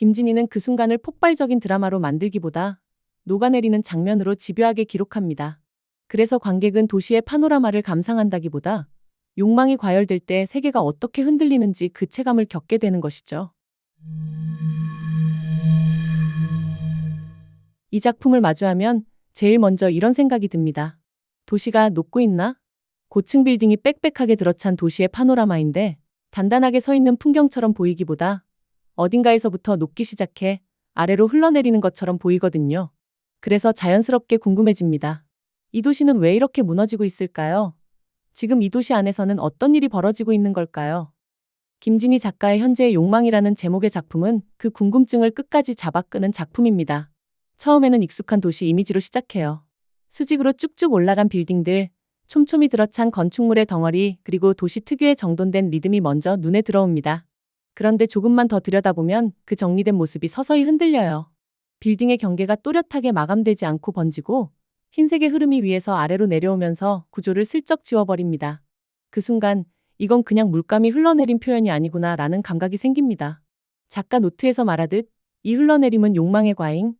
김진희는 그 순간을 폭발적인 드라마로 만들기보다 녹아내리는 장면으로 집요하게 기록합니다. 그래서 관객은 도시의 파노라마를 감상한다기보다 욕망이 과열될 때 세계가 어떻게 흔들리는지 그 체감을 겪게 되는 것이죠. 이 작품을 마주하면 제일 먼저 이런 생각이 듭니다. 도시가 녹고 있나? 고층 빌딩이 빽빽하게 들어찬 도시의 파노라마인데 단단하게 서 있는 풍경처럼 보이기보다 어딘가에서부터 녹기 시작해 아래로 흘러내리는 것처럼 보이거든요. 그래서 자연스럽게 궁금해집니다. 이 도시는 왜 이렇게 무너지고 있을까요? 지금 이 도시 안에서는 어떤 일이 벌어지고 있는 걸까요? 김진희 작가의 현재의 욕망이라는 제목의 작품은 그 궁금증을 끝까지 잡아끄는 작품입니다. 처음에는 익숙한 도시 이미지로 시작해요. 수직으로 쭉쭉 올라간 빌딩들, 촘촘히 들어찬 건축물의 덩어리, 그리고 도시 특유의 정돈된 리듬이 먼저 눈에 들어옵니다. 그런데 조금만 더 들여다보면 그 정리된 모습이 서서히 흔들려요. 빌딩의 경계가 또렷하게 마감되지 않고 번지고 흰색의 흐름이 위에서 아래로 내려오면서 구조를 슬쩍 지워버립니다. 그 순간 이건 그냥 물감이 흘러내린 표현이 아니구나 라는 감각이 생깁니다. 작가 노트에서 말하듯 이 흘러내림은 욕망의 과잉,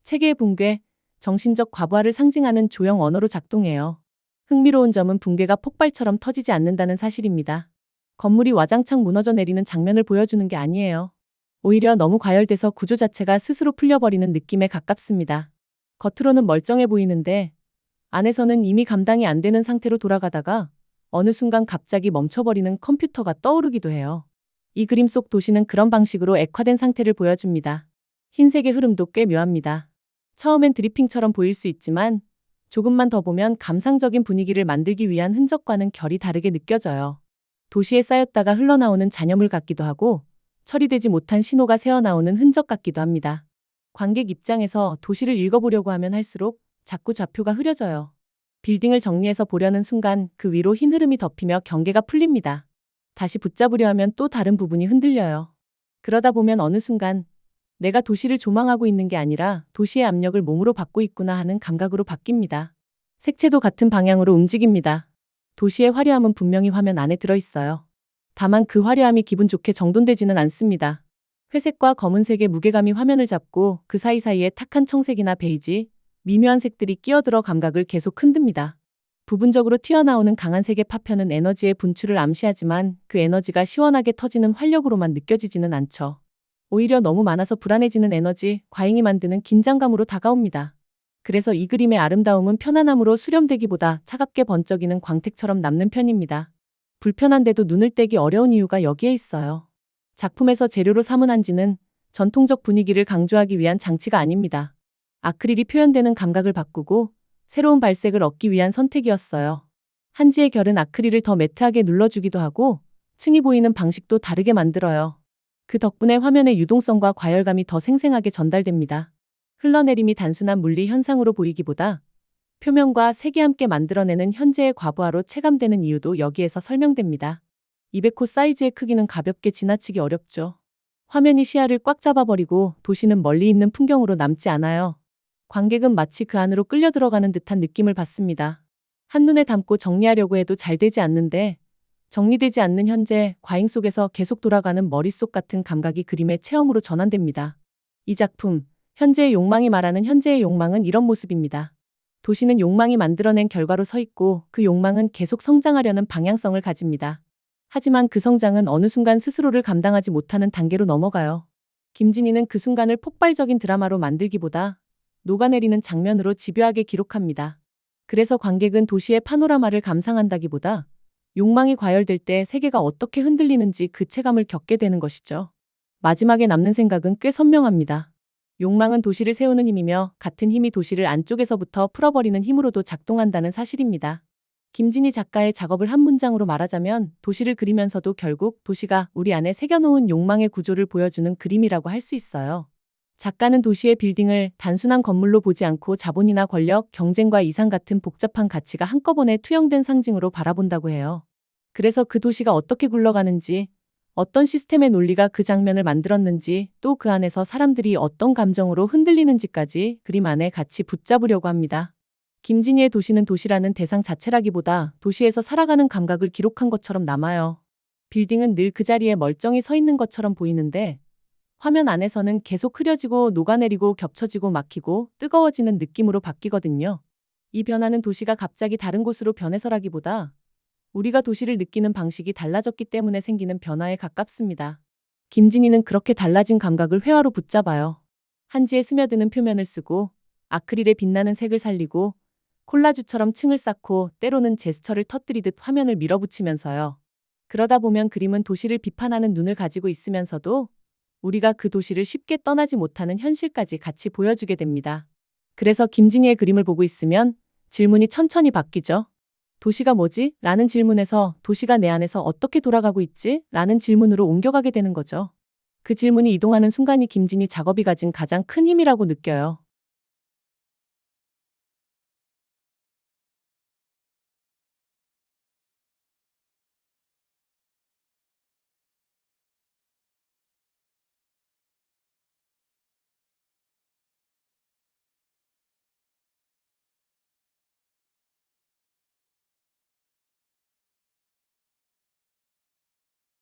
체계의 붕괴, 정신적 과부하를 상징하는 조형 언어로 작동해요. 흥미로운 점은 붕괴가 폭발처럼 터지지 않는다는 사실입니다. 건물이 와장창 무너져 내리는 장면을 보여주는 게 아니에요. 오히려 너무 과열돼서 구조 자체가 스스로 풀려버리는 느낌에 가깝습니다. 겉으로는 멀쩡해 보이는데 안에서는 이미 감당이 안 되는 상태로 돌아가다가 어느 순간 갑자기 멈춰버리는 컴퓨터가 떠오르기도 해요. 이 그림 속 도시는 그런 방식으로 액화된 상태를 보여줍니다. 흰색의 흐름도 꽤 묘합니다. 처음엔 드리핑처럼 보일 수 있지만 조금만 더 보면 감상적인 분위기를 만들기 위한 흔적과는 결이 다르게 느껴져요. 도시에 쌓였다가 흘러나오는 잔여물 같기도 하고 처리되지 못한 신호가 새어나오는 흔적 같기도 합니다. 관객 입장에서 도시를 읽어보려고 하면 할수록 자꾸 좌표가 흐려져요. 빌딩을 정리해서 보려는 순간 그 위로 흰 흐름이 덮이며 경계가 풀립니다. 다시 붙잡으려 하면 또 다른 부분이 흔들려요. 그러다 보면 어느 순간 내가 도시를 조망하고 있는 게 아니라 도시의 압력을 몸으로 받고 있구나 하는 감각으로 바뀝니다. 색채도 같은 방향으로 움직입니다. 도시의 화려함은 분명히 화면 안에 들어있어요. 다만 그 화려함이 기분 좋게 정돈되지는 않습니다. 회색과 검은색의 무게감이 화면을 잡고 그 사이사이에 탁한 청색이나 베이지, 미묘한 색들이 끼어들어 감각을 계속 흔듭니다. 부분적으로 튀어나오는 강한 색의 파편은 에너지의 분출을 암시하지만 그 에너지가 시원하게 터지는 활력으로만 느껴지지는 않죠. 오히려 너무 많아서 불안해지는 에너지, 과잉이 만드는 긴장감으로 다가옵니다. 그래서 이 그림의 아름다움은 편안함으로 수렴되기보다 차갑게 번쩍이는 광택처럼 남는 편입니다. 불편한데도 눈을 떼기 어려운 이유가 여기에 있어요. 작품에서 재료로 삼은 한지는 전통적 분위기를 강조하기 위한 장치가 아닙니다. 아크릴이 표현되는 감각을 바꾸고 새로운 발색을 얻기 위한 선택이었어요. 한지의 결은 아크릴을 더 매트하게 눌러주기도 하고 층이 보이는 방식도 다르게 만들어요. 그 덕분에 화면의 유동성과 과열감이 더 생생하게 전달됩니다. 흘러내림이 단순한 물리 현상으로 보이기보다 표면과 색이 함께 만들어내는 현재의 과부하로 체감되는 이유도 여기에서 설명됩니다. 200호 사이즈의 크기는 가볍게 지나치기 어렵죠. 화면이 시야를 꽉 잡아버리고 도시는 멀리 있는 풍경으로 남지 않아요. 관객은 마치 그 안으로 끌려 들어가는 듯한 느낌을 받습니다. 한눈에 담고 정리하려고 해도 잘 되지 않는데 정리되지 않는 현재, 과잉 속에서 계속 돌아가는 머릿속 같은 감각이 그림의 체험으로 전환됩니다. 이 작품, 현재의 욕망이 말하는 현재의 욕망은 이런 모습입니다. 도시는 욕망이 만들어낸 결과로 서 있고 그 욕망은 계속 성장하려는 방향성을 가집니다. 하지만 그 성장은 어느 순간 스스로를 감당하지 못하는 단계로 넘어가요. 김진희는 그 순간을 폭발적인 드라마로 만들기보다 녹아내리는 장면으로 집요하게 기록합니다. 그래서 관객은 도시의 파노라마를 감상한다기보다 욕망이 과열될 때 세계가 어떻게 흔들리는지 그 체감을 겪게 되는 것이죠. 마지막에 남는 생각은 꽤 선명합니다. 욕망은 도시를 세우는 힘이며 같은 힘이 도시를 안쪽에서부터 풀어버리는 힘으로도 작동한다는 사실입니다. 김진희 작가의 작업을 한 문장으로 말하자면 도시를 그리면서도 결국 도시가 우리 안에 새겨놓은 욕망의 구조를 보여주는 그림이라고 할 수 있어요. 작가는 도시의 빌딩을 단순한 건물로 보지 않고 자본이나 권력, 경쟁과 이상 같은 복잡한 가치가 한꺼번에 투영된 상징으로 바라본다고 해요. 그래서 그 도시가 어떻게 굴러가는지, 어떤 시스템의 논리가 그 장면을 만들었는지, 또 그 안에서 사람들이 어떤 감정으로 흔들리는지까지 그림 안에 같이 붙잡으려고 합니다. 김진희의 도시는 도시라는 대상 자체라기보다 도시에서 살아가는 감각을 기록한 것처럼 남아요. 빌딩은 늘 그 자리에 멀쩡히 서 있는 것처럼 보이는데 화면 안에서는 계속 흐려지고 녹아내리고 겹쳐지고 막히고 뜨거워지는 느낌으로 바뀌거든요. 이 변화는 도시가 갑자기 다른 곳으로 변해서라기보다 우리가 도시를 느끼는 방식이 달라졌기 때문에 생기는 변화에 가깝습니다. 김진희는 그렇게 달라진 감각을 회화로 붙잡아요. 한지에 스며드는 표면을 쓰고 아크릴에 빛나는 색을 살리고 콜라주처럼 층을 쌓고 때로는 제스처를 터뜨리듯 화면을 밀어붙이면서요. 그러다 보면 그림은 도시를 비판하는 눈을 가지고 있으면서도 우리가 그 도시를 쉽게 떠나지 못하는 현실까지 같이 보여주게 됩니다. 그래서 김진희의 그림을 보고 있으면 질문이 천천히 바뀌죠. 도시가 뭐지? 라는 질문에서 도시가 내 안에서 어떻게 돌아가고 있지? 라는 질문으로 옮겨가게 되는 거죠. 그 질문이 이동하는 순간이 김진희 작업이 가진 가장 큰 힘이라고 느껴요.